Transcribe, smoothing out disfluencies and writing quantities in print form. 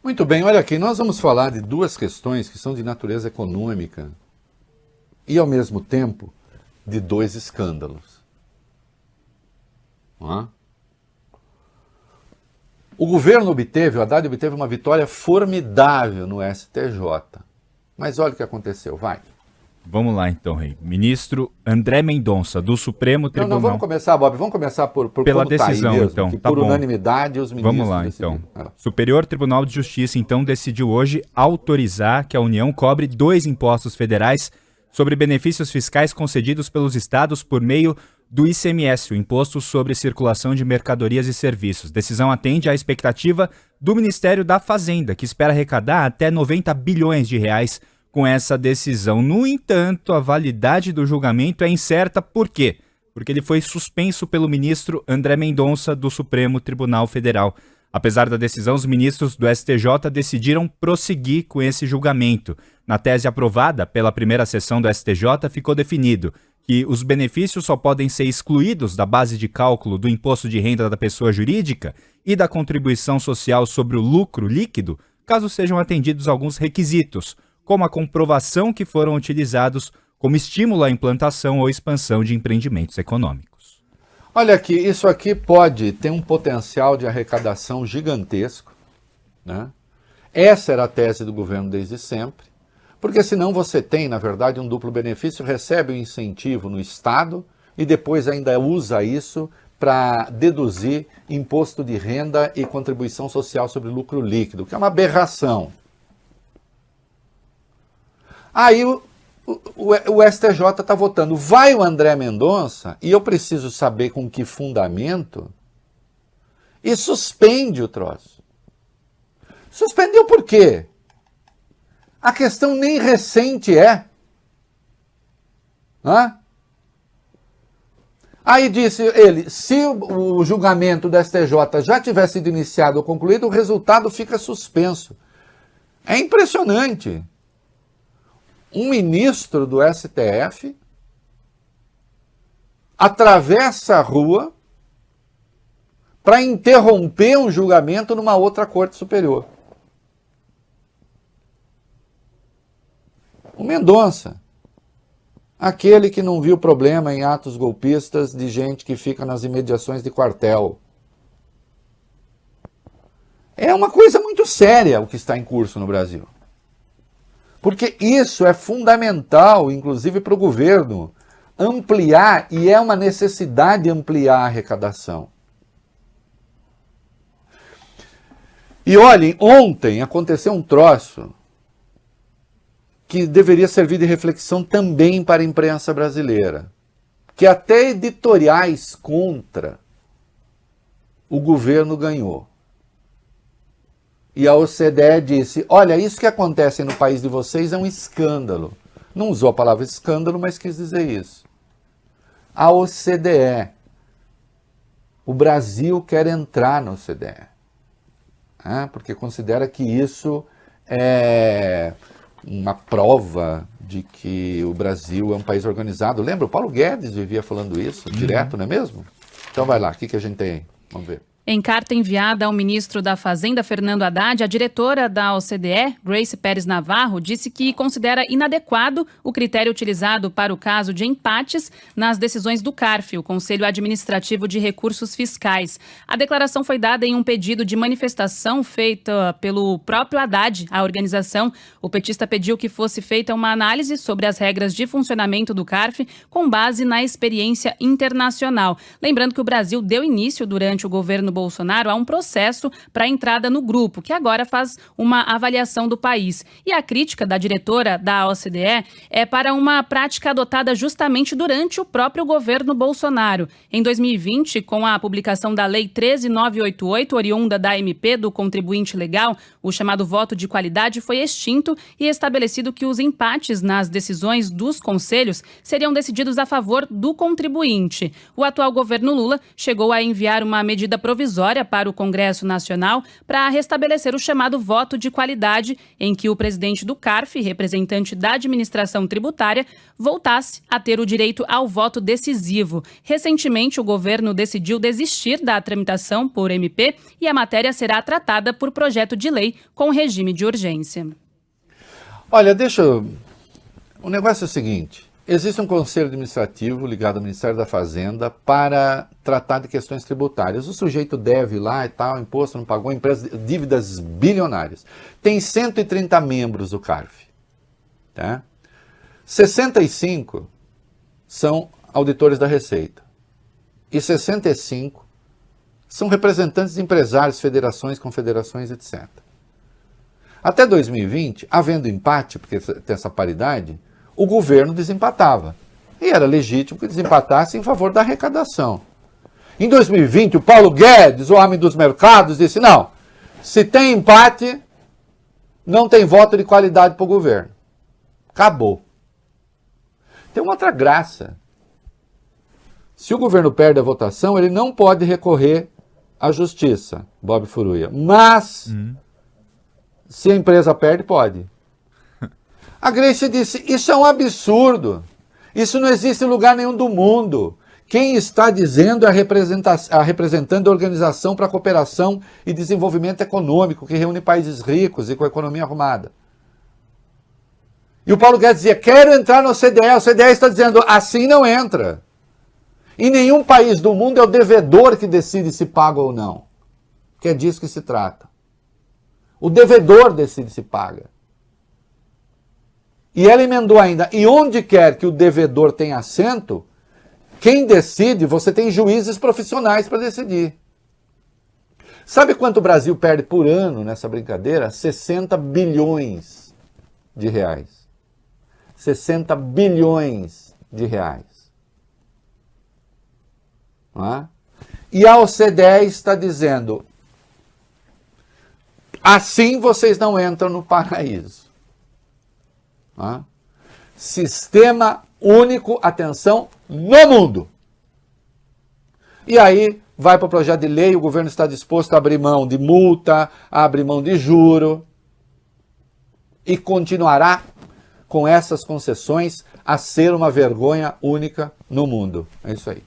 Muito bem, olha aqui, nós vamos falar de duas questões que são de natureza econômica e, ao mesmo tempo, de dois escândalos. Não é? O governo obteve, o Haddad obteve uma vitória formidável no STJ. Mas olha o que aconteceu, vai. Vamos lá então, Rei. Ministro André Mendonça, do Supremo Tribunal... Não, vamos começar, Bob, vamos começar por pela como decisão, tá aí mesmo, então. que Tá por bom. unanimidade os ministros Vamos lá, decidiram. então. Superior Tribunal de Justiça, então, decidiu hoje autorizar que a União cobre 2 impostos federais sobre benefícios fiscais concedidos pelos estados por meio do ICMS, o Imposto sobre Circulação de Mercadorias e Serviços. Decisão atende à expectativa do Ministério da Fazenda, que espera arrecadar até 90 bilhões de reais com essa decisão. No entanto, a validade do julgamento é incerta. Por quê? Porque ele foi suspenso pelo ministro André Mendonça, do Supremo Tribunal Federal. Apesar da decisão, os ministros do STJ decidiram prosseguir com esse julgamento. Na tese aprovada pela primeira sessão do STJ, ficou definido que os benefícios só podem ser excluídos da base de cálculo do imposto de renda da pessoa jurídica e da contribuição social sobre o lucro líquido, caso sejam atendidos alguns requisitos, como a comprovação que foram utilizados como estímulo à implantação ou expansão de empreendimentos econômicos. Olha aqui, isso aqui pode ter um potencial de arrecadação gigantesco, né? Essa era a tese do governo desde sempre, porque senão você tem, na verdade, um duplo benefício, recebe o incentivo no Estado e depois ainda usa isso para deduzir imposto de renda e contribuição social sobre lucro líquido, que é uma aberração. Aí o STJ está votando. Vai o André Mendonça, e eu preciso saber com que fundamento, e suspende o troço. Suspendeu por quê? A questão nem recente é. Hã? Aí disse ele, se o julgamento do STJ já tivesse sido iniciado ou concluído, o resultado fica suspenso. É impressionante. Um ministro do STF atravessa a rua para interromper um julgamento numa outra corte superior. O Mendonça, aquele que não viu problema em atos golpistas de gente que fica nas imediações de quartel. É uma coisa muito séria o que está em curso no Brasil. Porque isso é fundamental, inclusive para o governo, ampliar, e é uma necessidade ampliar a arrecadação. E olhem, ontem aconteceu um troço que deveria servir de reflexão também para a imprensa brasileira, que até editoriais contra o governo ganhou. E a OCDE disse, olha, isso que acontece no país de vocês é um escândalo. Não usou a palavra escândalo, mas quis dizer isso. A OCDE. O Brasil quer entrar na OCDE. Porque considera que isso é uma prova de que o Brasil é um país organizado. Lembra? O Paulo Guedes vivia falando isso direto, não é mesmo? Então vai lá, o que a gente tem aí? Vamos ver. Em carta enviada ao ministro da Fazenda, Fernando Haddad, a diretora da OCDE, Grace Pérez Navarro, disse que considera inadequado o critério utilizado para o caso de empates nas decisões do CARF, o Conselho Administrativo de Recursos Fiscais. A declaração foi dada em um pedido de manifestação feita pelo próprio Haddad à organização. O petista pediu que fosse feita uma análise sobre as regras de funcionamento do CARF com base na experiência internacional. Lembrando que o Brasil deu início durante o governo Bolsonaro a um processo para a entrada no grupo, que agora faz uma avaliação do país. E a crítica da diretora da OCDE é para uma prática adotada justamente durante o próprio governo Bolsonaro. Em 2020, com a publicação da Lei 13.988, oriunda da MP do contribuinte legal, o chamado voto de qualidade foi extinto e estabelecido que os empates nas decisões dos conselhos seriam decididos a favor do contribuinte. O atual governo Lula chegou a enviar uma medida provisória provisória para o Congresso Nacional para restabelecer o chamado voto de qualidade, em que o presidente do CARF, representante da administração tributária, voltasse a ter o direito ao voto decisivo. Recentemente, o governo decidiu desistir da tramitação por MP e a matéria será tratada por projeto de lei com regime de urgência. Olha, o negócio é o seguinte. Existe um conselho administrativo ligado ao Ministério da Fazenda para tratar de questões tributárias. O sujeito deve lá e tal, imposto não pagou, empresa, dívidas bilionárias. Tem 130 membros o CARF. Tá? 65 são auditores da Receita. E 65 são representantes de empresários, federações, confederações, etc. Até 2020, havendo empate, porque tem essa paridade, o governo desempatava. E era legítimo que desempatasse em favor da arrecadação. Em 2020, o Paulo Guedes, o homem dos mercados, disse, não, se tem empate, não tem voto de qualidade para o governo. Acabou. Tem uma outra graça. Se o governo perde a votação, ele não pode recorrer à justiça, Bob Furuia. Mas, se a empresa perde, pode. A Grace disse, isso é um absurdo. Isso não existe em lugar nenhum do mundo. Quem está dizendo é a representante da Organização para a Cooperação e Desenvolvimento Econômico, que reúne países ricos e com a economia arrumada. E o Paulo Guedes dizia, quero entrar no OCDE. O OCDE está dizendo, assim não entra. Em nenhum país do mundo é o devedor que decide se paga ou não. Que é disso que se trata. O devedor decide se paga. E ela emendou ainda, e onde quer que o devedor tenha assento, quem decide, você tem juízes profissionais para decidir. Sabe quanto o Brasil perde por ano nessa brincadeira? 60 bilhões de reais. 60 bilhões de reais. Não é? E a OCDE está dizendo, assim vocês não entram no paraíso. Sistema único, atenção, no mundo. E aí vai para o projeto de lei, o governo está disposto a abrir mão de multa, a abrir mão de juro e continuará com essas concessões a ser uma vergonha única no mundo. É isso aí.